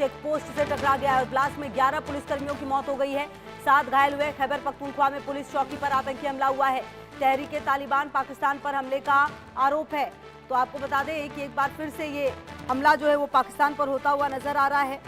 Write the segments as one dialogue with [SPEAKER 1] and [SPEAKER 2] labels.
[SPEAKER 1] Check post से टकरा गया है। ब्लास्ट में 11 पुलिसकर्मियों की मौत हो गई है, 7 घायल हुए। खैबर पख्तूनख्वा में पुलिस चौकी पर आतंकी हमला हुआ है। तहरीके तालिबान पाकिस्तान पर हमले का आरोप है। तो आपको बता दें कि एक बार फिर से ये हमला जो है वो पाकिस्तान पर होता हुआ नजर आ रहा है।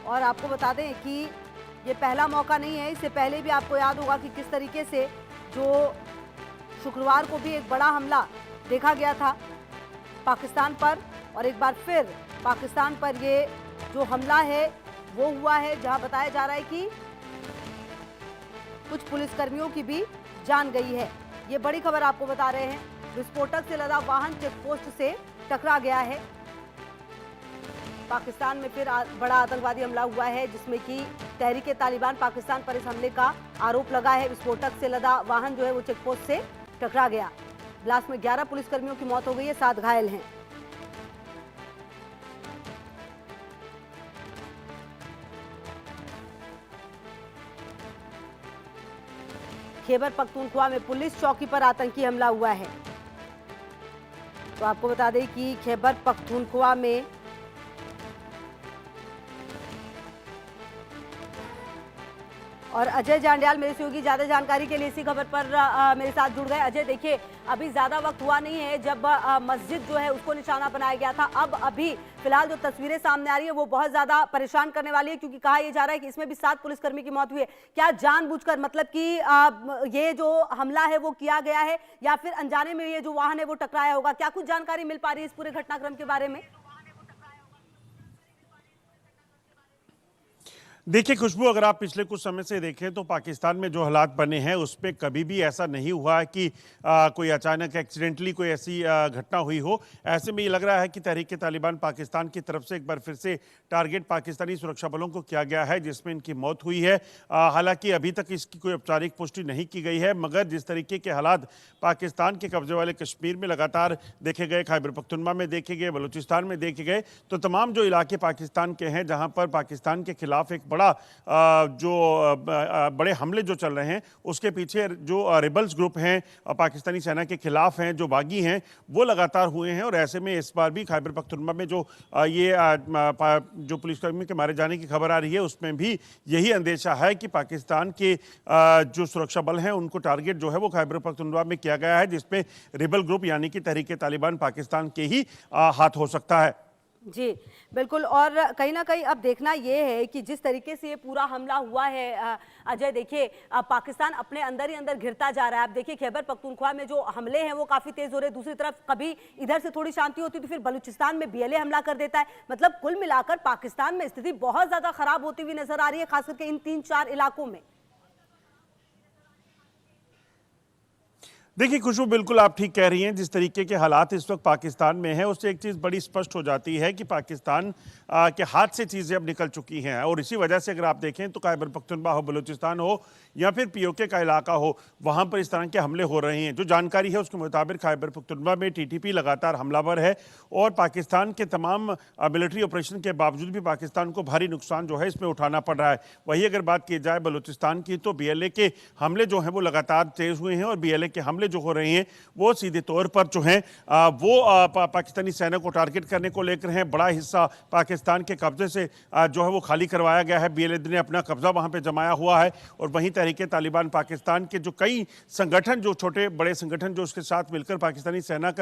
[SPEAKER 1] और आपको बता दें कि ये पहला मौका नहीं है, इससे पहले भी आपको याद होगा कि किस तरीके से जो शुक्रवार को भी एक बड़ा हमला देखा गया था पाकिस्तान पर, और एक बार फिर पाकिस्तान पर ये जो हमला है वो हुआ है, जहां बताया जा रहा है कि कुछ पुलिसकर्मियों की भी जान गई है। ये बड़ी खबर आपको बता रहे हैं। विस्फोटक से लदा वाहन चेक पोस्ट से टकरा गया है। पाकिस्तान में फिर बड़ा आतंकवादी हमला हुआ है, जिसमें कि तहरीके तालिबान पाकिस्तान पर इस हमले का आरोप लगा है। विस्फोटक से लदा वाहन जो है वो चेक पोस्ट से टकरा गया। ब्लास्ट में 11 पुलिसकर्मियों की मौत हो गई है, 7 घायल हैं। खैबर पख्तूनख्वा में पुलिस चौकी पर आतंकी हमला हुआ है। तो आपको बता दें कि खैबर पख्तूनख्वा में और अजय जांडियाल मेरे सहयोगी ज्यादा जानकारी के लिए इसी खबर पर मेरे साथ जुड़ गए। अजय, देखिए अभी ज्यादा वक्त हुआ नहीं है जब मस्जिद जो है उसको निशाना बनाया गया था। अब अभी फिलहाल जो तस्वीरें सामने आ रही है वो बहुत ज्यादा परेशान करने वाली है, क्योंकि कहा यह जा रहा है कि इसमें भी 7 पुलिसकर्मी की मौत हुई है। क्या जानबूझकर, मतलब कि ये जो हमला है वो किया गया है, या फिर अनजाने में ये जो वाहन है वो टकराया होगा? क्या कुछ जानकारी मिल पा रही है इस पूरे घटनाक्रम के बारे में?
[SPEAKER 2] देखिए खुशबू, अगर आप पिछले कुछ समय से देखें तो पाकिस्तान में जो हालात बने हैं उसमें कभी भी ऐसा नहीं हुआ है कि कोई अचानक एक्सीडेंटली कोई ऐसी घटना हुई हो। ऐसे में ये लग रहा है कि तहरीके तालिबान पाकिस्तान की तरफ से एक बार फिर से टारगेट पाकिस्तानी सुरक्षा बलों को किया गया है, जिसमें इनकी मौत हुई है। हालांकि अभी तक इसकी कोई औपचारिक पुष्टि नहीं की गई है, मगर जिस तरीके के हालात पाकिस्तान के कब्जे वाले कश्मीर में लगातार देखे गए, खैबर पख्तूनख्वा में देखे गए, बलूचिस्तान में देखे गए, तो तमाम जो इलाके पाकिस्तान के हैं जहाँ पर पाकिस्तान के खिलाफ एक बड़े हमले जो चल रहे हैं उसके पीछे जो रिबल्स ग्रुप हैं पाकिस्तानी सेना के खिलाफ हैं, जो बागी हैं, वो लगातार हुए हैं। और ऐसे में इस बार भी खैबर पख्तूनख्वा में जो जो पुलिसकर्मी के मारे जाने की खबर आ रही है उसमें भी यही अंदेशा है कि पाकिस्तान के जो सुरक्षा बल हैं उनको टारगेट जो है वो खैबर पख्तूनख्वा में किया गया है, जिसमें रिबल ग्रुप यानी कि तहरीके तालिबान पाकिस्तान के ही हाथ हो सकता है।
[SPEAKER 1] जी बिल्कुल। और कहीं ना कहीं अब देखना यह है कि जिस तरीके से ये पूरा हमला हुआ है अजय, देखिए पाकिस्तान अपने अंदर ही अंदर घिरता जा रहा है। अब देखिए खैबर पख्तूनख्वा में जो हमले हैं वो काफी तेज हो रहे हैं, दूसरी तरफ कभी इधर से थोड़ी शांति होती तो फिर बलूचिस्तान में BLA हमला कर देता है। मतलब कुल मिलाकर पाकिस्तान में स्थिति बहुत ज्यादा खराब होती हुई नजर आ रही है, खास करके इन 3-4 इलाकों में।
[SPEAKER 2] देखिए खुशबू, बिल्कुल आप ठीक कह रही हैं। जिस तरीके के हालात इस वक्त पाकिस्तान में हैं उससे एक चीज़ बड़ी स्पष्ट हो जाती है कि पाकिस्तान के हाथ से चीज़ें अब निकल चुकी हैं। और इसी वजह से अगर आप देखें तो खैबर पख्तूनख्वा हो, बलूचिस्तान हो या फिर POK का इलाका हो, वहाँ पर इस तरह के हमले हो रहे हैं। जो जानकारी है उसके मुताबिक खैबर पख्तूनख्वा में TTP लगातार हमलावर है और पाकिस्तान के तमाम मिलिट्री ऑपरेशन के बावजूद भी पाकिस्तान को भारी नुकसान जो है इसमें उठाना पड़ रहा है। वही अगर बात की जाए बलूचिस्तान की तो BLA के हमले जो हैं वो लगातार तेज हुए हैं, और BLA के हमले जो हो रहे हैं वो सीधे तौर पर जो हैं वो पाकिस्तानी सेना को टारगेट करने को लेकर हैं। बड़ा हिस्सा पाकिस्तान के कब्जे से जो है वो खाली करवाया गया है। BLA ने अपना कब्जा वहां पे जमाया हुआ है, और वहीं तहरीके तालिबान पाकिस्तान के जो कई संगठन, जो छोटे बड़े संगठन जो उसके साथ मिलकर पाकिस्तानी सेना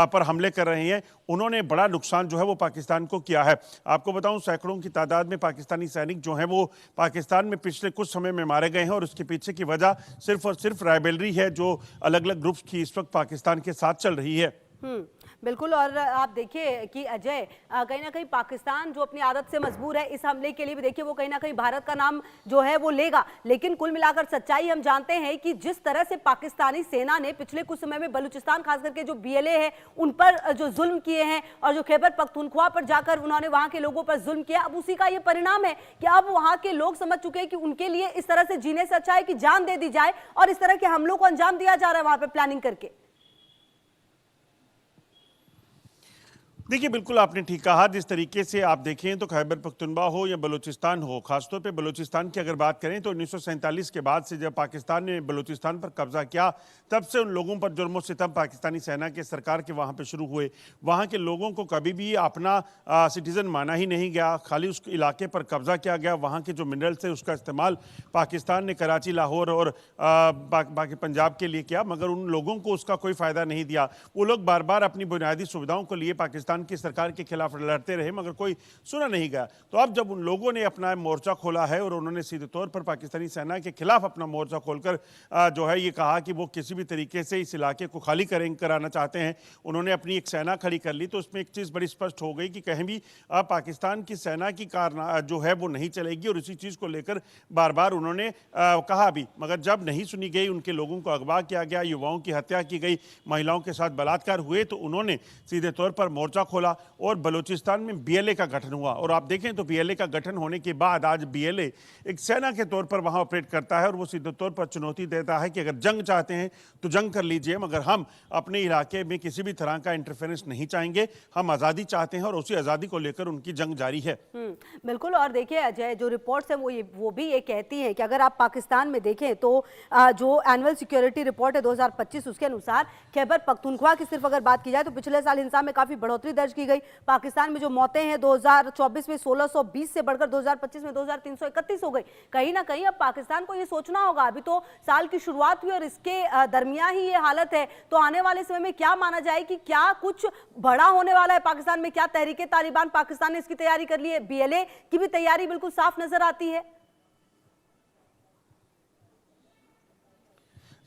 [SPEAKER 2] पर हमले कर रहे हैं, उन्होंने बड़ा नुकसान जो है वो पाकिस्तान को किया है। आपको बताऊं सैकड़ों की तादाद में पाकिस्तानी सैनिक जो हैं वो पाकिस्तान में पिछले कुछ समय में मारे गए हैं, और उसके पीछे की वजह सिर्फ और सिर्फ राइवलरी है जो अलग अलग ग्रुप्स की इस वक्त पाकिस्तान के साथ चल रही है।
[SPEAKER 1] बिल्कुल। और आप देखिए कि अजय कहीं ना कहीं पाकिस्तान जो अपनी आदत से मजबूर है, इस हमले के लिए भी देखिए वो कहीं ना कहीं भारत का नाम जो है वो लेगा। लेकिन कुल मिलाकर सच्चाई हम जानते हैं कि जिस तरह से पाकिस्तानी सेना ने पिछले कुछ समय में बलूचिस्तान खास करके जो BLA है उन पर जो जुल्म किए हैं, और जो खैबर पख्तूनख्वा पर जाकर उन्होंने वहां के लोगों पर जुल्म किया, अब उसी का ये परिणाम है कि अब वहां के लोग समझ चुके हैं कि उनके लिए इस तरह से जीने से अच्छा है कि जान दे दी जाए, और इस तरह के हमलों को अंजाम दिया जा रहा है वहां पर प्लानिंग करके।
[SPEAKER 2] देखिए, बिल्कुल आपने ठीक कहा। जिस तरीके से आप देखें तो खैबर पख्तूनख्वा हो या बलूचिस्तान हो, खासतौर पे बलूचिस्तान की अगर बात करें तो 1947 के बाद से जब पाकिस्तान ने बलूचिस्तान पर कब्जा किया, तब से उन लोगों पर जुल्म और सितम पाकिस्तानी सेना के सरकार के वहाँ पे शुरू हुए। वहाँ के लोगों को कभी भी अपना सिटीज़न माना ही नहीं गया, खाली उस इलाके पर कब्जा किया गया। वहाँ के जो मिनरल्स थे उसका इस्तेमाल पाकिस्तान ने कराची, लाहौर और बाकी पंजाब के लिए किया, मगर उन लोगों को उसका कोई फ़ायदा नहीं दिया। वो लोग बार बार अपनी बुनियादी सुविधाओं को लिए पाकिस्तान की सरकार के खिलाफ लड़ते रहे, मगर कोई सुना नहीं गया। तो अब जब उन लोगों ने अपना मोर्चा खोला है और उन्होंने सीधे तौर पर पाकिस्तानी सेना के खिलाफ अपना मोर्चा खोलकर जो है ये कहा कि वो किसी भी तरीके से इस इलाके को खाली कराना चाहते हैं, उन्होंने अपनी एक सेना खड़ी कर ली, तो उसमें एक चीज़ बड़ी स्पष्ट हो गई कि कहीं भी पाकिस्तान की सेना की कारना जो है वो नहीं चलेगी। और इसी चीज़ को लेकर बार बार उन्होंने कहा भी, मगर जब नहीं सुनी गई, उनके लोगों को अगवा किया गया, युवाओं की हत्या की गई, महिलाओं के साथ बलात्कार हुए, तो उन्होंने सीधे तौर पर मोर्चा खोला और बलूचिस्तान में बीएलए का गठन हुआ। और आप देखें तो बीएलए का गठन होने के बाद आज बीएलए एक सेना के तौर पर वहां ऑपरेट करता है और वो सीधे तौर पर चुनौती देता है कि अगर जंग चाहते हैं तो जंग कर लीजिए, मगर हम अपने इलाके में किसी भी तरह का इंटरफेरेंस नहीं चाहेंगे, हम आज़ादी चाहते हैं। और उसी आज़ादी को लेकर उनकी जंग जारी है।
[SPEAKER 1] बिल्कुल। और देखिए अजय, जो रिपोर्ट्स हैं वो भी ये कहती हैं कि अगर आप पाकिस्तान में देखें तो जो एनुअल सिक्योरिटी रिपोर्ट है 2025, उसके अनुसार खैबर पख्तूनख्वा की सिर्फ अगर बात की जाए तो पिछले साल हिंसा में काफी बढ़ोतरी दर्ज की गई। पाकिस्तान में जो मौतें हैं 2024 में 1620 से बढ़कर 2025 में 2331 हो गई। कहीं ना कहीं अब पाकिस्तान को ये सोचना होगा, अभी तो साल की शुरुआत हुई और इसके दरमियान ही ये हालत है, तो आने वाले समय में क्या माना जाए कि क्या कुछ बड़ा होने वाला है पाकिस्तान में? क्या तहरीके तालिबान पाकिस्तान ने इसकी तैयारी कर ली है? बीएलए की भी तैयारी बिल्कुल साफ नजर आती है।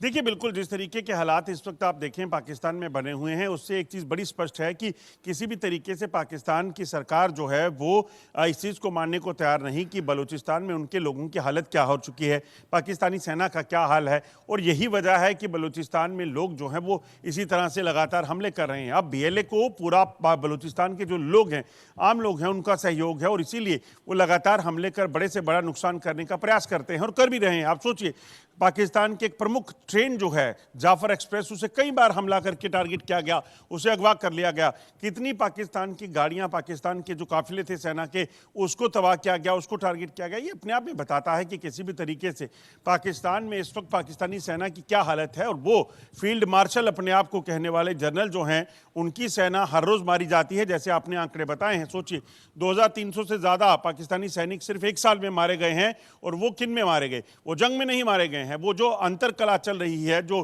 [SPEAKER 2] देखिए, बिल्कुल जिस तरीके के हालात इस वक्त आप देखें पाकिस्तान में बने हुए हैं, उससे एक चीज़ बड़ी स्पष्ट है कि किसी भी तरीके से पाकिस्तान की सरकार जो है वो इस चीज़ को मानने को तैयार नहीं कि बलूचिस्तान में उनके लोगों की हालत क्या हो चुकी है, पाकिस्तानी सेना का क्या हाल है। और यही वजह है कि बलूचिस्तान में लोग जो हैं वो इसी तरह से लगातार हमले कर रहे हैं। अब बीएलए को पूरा बलूचिस्तान के जो लोग हैं, आम लोग हैं, उनका सहयोग है और इसीलिए वो लगातार हमले कर बड़े से बड़ा नुकसान करने का प्रयास करते हैं और कर भी रहे हैं। आप सोचिए, पाकिस्तान की एक प्रमुख ट्रेन जो है जाफर एक्सप्रेस, उसे कई बार हमला करके टारगेट किया गया, उसे अगवा कर लिया गया। कितनी पाकिस्तान की गाड़ियां, पाकिस्तान के जो काफिले थे सेना के, उसको तबाह किया गया, उसको टारगेट किया गया। ये अपने आप में बताता है कि किसी भी तरीके से पाकिस्तान में इस वक्त पाकिस्तानी सेना की क्या हालत है। और वो फील्ड मार्शल अपने आप को कहने वाले जनरल जो हैं, उनकी सेना हर रोज मारी जाती है, जैसे आपने आंकड़े बताए हैं। सोचिए, 2300 से ज्यादा पाकिस्तानी सैनिक सिर्फ एक साल में मारे गए हैं। और वो किन में मारे गए? वो जंग में नहीं मारे गए हैं, वो जो अंतर कला चल रही है, जो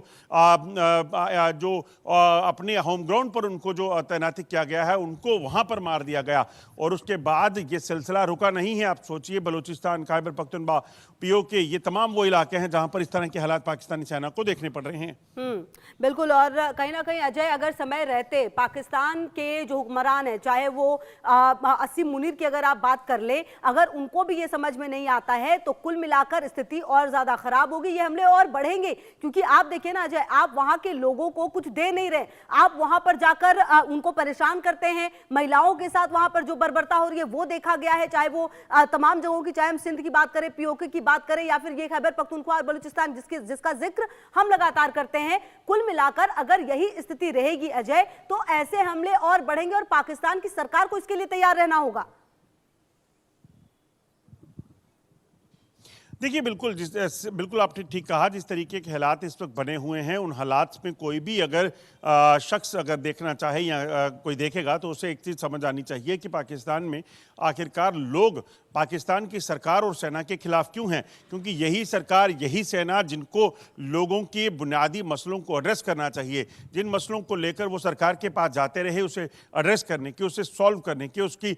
[SPEAKER 2] अपने होम ग्राउंड पर उनको जो तैनाती किया गया है, उनको वहां पर मार दिया गया। और उसके बाद ये सिलसिला रुका नहीं है। आप सोचिए, बलूचिस्तान, खैबर पख्तूनख्वा, पीओके, ये तमाम वो इलाके हैं जहां पर इस तरह के हालात पाकिस्तानी सेना को देखने पड़ रहे हैं।
[SPEAKER 1] बिल्कुल। और कहीं ना कहीं अजय, अगर समय रहते पाकिस्तान के जो हुक्मरान है, चाहे वो असीम मुनीर की अगर आप बात कर ले, अगर उनको भी ये समझ में नहीं आता है तो कुल मिलाकर स्थिति और ज्यादा खराब होगी, ये हमले और बढ़ेंगे। क्योंकि आप देखिए ना अजय, आप वहां के लोगों को कुछ दे नहीं रहे, आप वहां पर जाकर उनको परेशान करते हैं। महिलाओं के साथ वहां पर जो बर्बरता हो रही है वो देखा गया है, चाहे वो तमाम जगहों की, चाहे हम सिंध की बात करें, पीओके की बात करें, या फिर ये खैबर पख्तूनख्वा और बलूचिस्तान जिसका जिक्र हम लगातार करते हैं। कुल मिलाकर अगर यही स्थिति रहेगी अजय, तो ऐसे हमले और बढ़ेंगे और पाकिस्तान की सरकार को इसके लिए तैयार रहना होगा।
[SPEAKER 2] देखिए, बिल्कुल आपने ठीक कहा। जिस तरीके के हालात इस वक्त बने हुए हैं, उन हालात में कोई भी अगर शख्स अगर देखना चाहे या कोई देखेगा तो उसे एक चीज़ समझ आनी चाहिए कि पाकिस्तान में आखिरकार लोग पाकिस्तान की सरकार और सेना के खिलाफ क्यों हैं। क्योंकि यही सरकार, यही सेना जिनको लोगों के बुनियादी मसलों को एड्रेस करना चाहिए, जिन मसलों को लेकर वो सरकार के पास जाते रहे, उसे एड्रेस करने के, उसे सॉल्व करने के, उसकी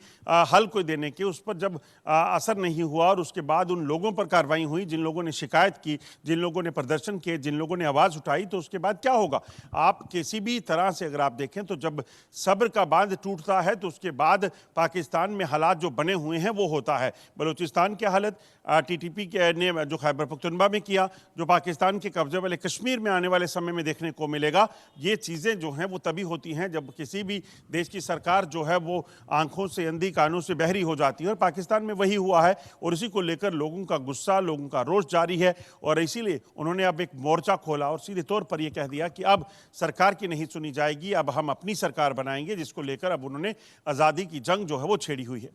[SPEAKER 2] हल को देने के, उस पर जब असर नहीं हुआ और उसके बाद उन लोगों पर कार्रवाई हुई जिन लोगों ने शिकायत की, जिन लोगों ने प्रदर्शन किए, जिन लोगों ने आवाज़ उठाई, तो उसके बाद क्या होगा? आप किसी भी तरह से अगर आप देखें तो जब सब्र का बांध टूटता है तो उसके बाद पाकिस्तान में हालात जो बने हुए हैं वो होता है। बलूचिस्तान की हालत टीटीपी ने जो खैबर पख्तूनख्वा में किया, जो पाकिस्तान के कब्जे वाले कश्मीर में आने वाले समय में देखने को मिलेगा, ये चीज़ें जो हैं वो तभी होती हैं जब किसी भी देश की सरकार जो है वो आंखों से अंधी, कानों से बहरी हो जाती है। और पाकिस्तान में वही हुआ है और इसी को लेकर लोगों का गुस्सा, लोगों का रोष जारी है और इसीलिए उन्होंने अब एक मोर्चा खोला और सीधे तौर पर यह कह दिया कि अब सरकार की नहीं सुनी जाएगी, अब हम अपनी सरकार बनाएंगे, जिसको लेकर अब उन्होंने आज़ादी की जंग जो है वो छेड़ी हुई है।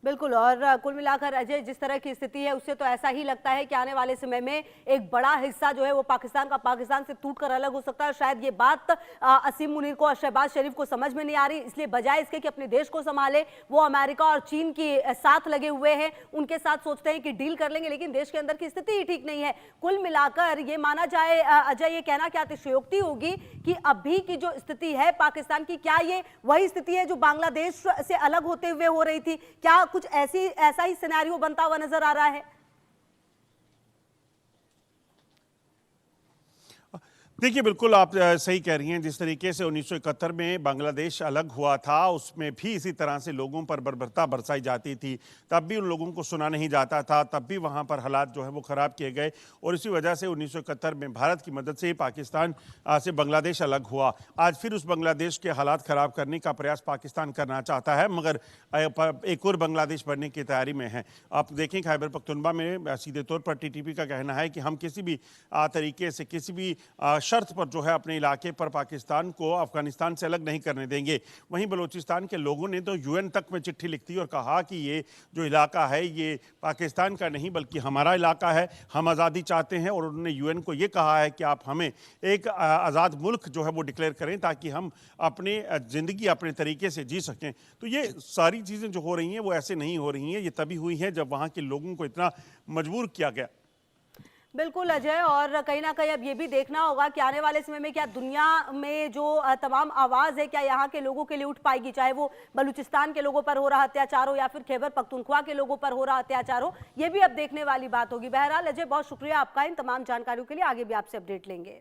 [SPEAKER 1] बिल्कुल। और कुल मिलाकर अजय, जिस तरह की स्थिति है उससे तो ऐसा ही लगता है कि आने वाले समय में एक बड़ा हिस्सा जो है वो पाकिस्तान से टूटकर अलग हो सकता है। शायद ये बात असीम मुनीर को और शहबाज शरीफ को समझ में नहीं आ रही, इसलिए बजाय इसके कि अपने देश को संभाले वो अमेरिका और चीन के साथ लगे हुए हैं, उनके साथ सोचते हैं कि डील कर लेंगे, लेकिन देश के अंदर की स्थिति ही ठीक नहीं है। कुल मिलाकर ये माना जाए अजय, ये कहना क्या अतिशयोक्ति होगी कि अभी की जो स्थिति है पाकिस्तान की, क्या ये वही स्थिति है जो बांग्लादेश से अलग होते हुए हो रही थी? क्या कुछ ऐसा ही सिनेरियो बनता हुआ नजर आ रहा है?
[SPEAKER 2] देखिए, बिल्कुल आप सही कह रही हैं। जिस तरीके से 1971 में बांग्लादेश अलग हुआ था, उसमें भी इसी तरह से लोगों पर बर्बरता बरसाई जाती थी, तब भी उन लोगों को सुना नहीं जाता था, तब भी वहाँ पर हालात जो है वो ख़राब किए गए और इसी वजह से 1971 में भारत की मदद से ही पाकिस्तान से बांग्लादेश अलग हुआ। आज फिर उस बांग्लादेश के हालात ख़राब करने का प्रयास पाकिस्तान करना चाहता है, मगर एक और बांग्लादेश बनने की तैयारी में है। आप देखें, खैबर पख्तूनख्वा में सीधे तौर पर TTP का कहना है कि हम किसी भी तरीके से, किसी भी शर्त पर जो है अपने इलाके पर पाकिस्तान को अफगानिस्तान से अलग नहीं करने देंगे। वहीं बलूचिस्तान के लोगों ने तो UN तक में चिट्ठी लिख दी और कहा कि ये जो इलाका है ये पाकिस्तान का नहीं बल्कि हमारा इलाका है, हम आज़ादी चाहते हैं। और उन्होंने UN को ये कहा है कि आप हमें एक आज़ाद मुल्क जो है वो डिक्लेयर करें ताकि हम अपनी ज़िंदगी अपने तरीके से जी सकें। तो ये सारी चीज़ें जो हो रही हैं वो ऐसे नहीं हो रही हैं, ये तभी हुई हैं जब वहाँ के लोगों को इतना मजबूर किया गया।
[SPEAKER 1] बिल्कुल अजय, और कहीं ना कहीं अब ये भी देखना होगा कि आने वाले समय में क्या दुनिया में जो तमाम आवाज़ है क्या यहाँ के लोगों के लिए उठ पाएगी, चाहे वो बलूचिस्तान के लोगों पर हो रहा अत्याचार हो या फिर खैबर पख्तूनख्वा के लोगों पर हो रहा अत्याचार हो, ये भी अब देखने वाली बात होगी। बहरहाल अजय, बहुत शुक्रिया आपका इन तमाम जानकारियों के लिए, आगे भी आपसे अपडेट लेंगे।